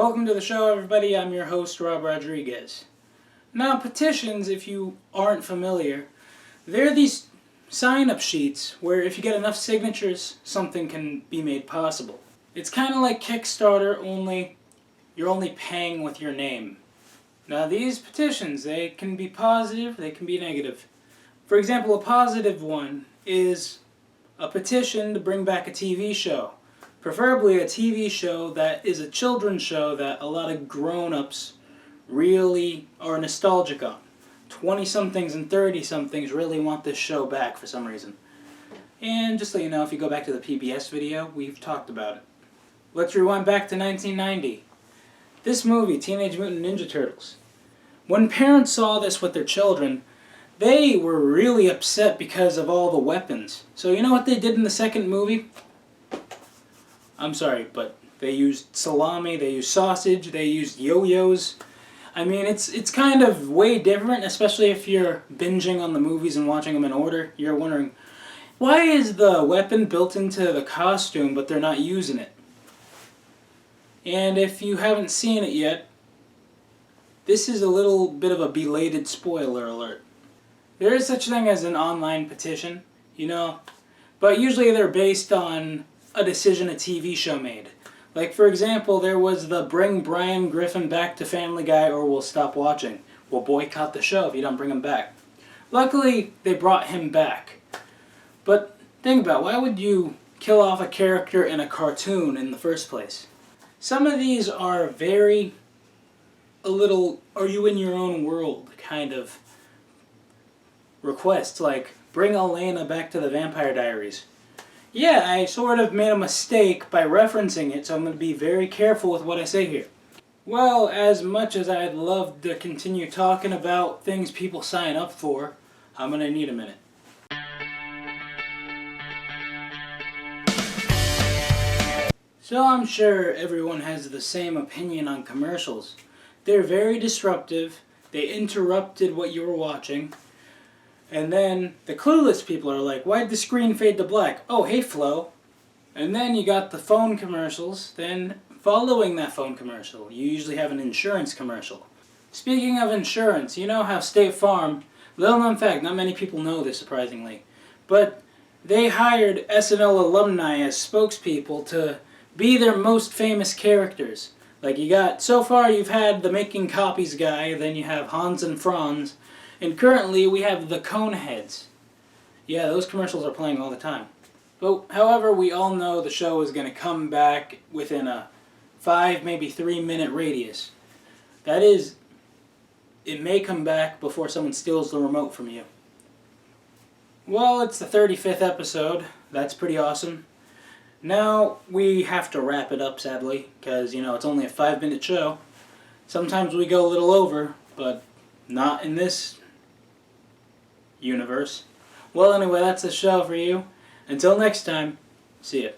Welcome to the show, everybody. I'm your host, Rob Rodriguez. Now, petitions, if you aren't familiar, they're these sign-up sheets where if you get enough signatures, something can be made possible. It's kind of like Kickstarter, only you're only paying with your name. Now, these petitions, they can be positive, they can be negative. For example, a positive one is a petition to bring back a TV show. Preferably a TV show that is a children's show that a lot of grown-ups really are nostalgic on. 20-somethings and 30-somethings really want this show back for some reason. And just so you know, if you go back to the PBS video, we've talked about it. Let's rewind back to 1990. This movie, Teenage Mutant Ninja Turtles. When parents saw this with their children, they were really upset because of all the weapons. So you know what they did in the second movie? I'm sorry, but they used salami, they used sausage, they used yo-yos. I mean, it's kind of way different, especially if you're binging on the movies and watching them in order. You're wondering, why is the weapon built into the costume but they're not using it? And if you haven't seen it yet, this is a little bit of a belated spoiler alert. There is such a thing as an online petition, you know, but usually they're based on a decision a TV show made. Like, for example, there was the Bring Brian Griffin Back to Family Guy or We'll Stop Watching. We'll boycott the show if you don't bring him back. Luckily, they brought him back. But think about it, why would you kill off a character in a cartoon in the first place? Some of these are very, a little, are you in your own world kind of requests, like, bring Elena back to the Vampire Diaries. Yeah, I sort of made a mistake by referencing it, so I'm going to be very careful with what I say here. Well, as much as I'd love to continue talking about things people sign up for, I'm going to need a minute. So I'm sure everyone has the same opinion on commercials. They're very disruptive, they interrupted what you were watching, and then the clueless people are like, why'd the screen fade to black? Oh, hey Flo. And then you got the phone commercials. Then following that phone commercial, you usually have an insurance commercial. Speaking of insurance, you know how State Farm, little known fact, not many people know this surprisingly, but they hired SNL alumni as spokespeople to be their most famous characters. Like so far you've had the Making Copies guy, then you have Hans and Franz, and currently we have the Coneheads. Yeah, those commercials are playing all the time. But however, we all know the show is going to come back within a 5, maybe 3-minute radius. That is, it may come back before someone steals the remote from you. Well, it's the 35th episode. That's pretty awesome. Now, we have to wrap it up, sadly, because, you know, it's only a 5-minute show. Sometimes we go a little over, but not in this universe. Well, anyway, that's the show for you. Until next time, see ya.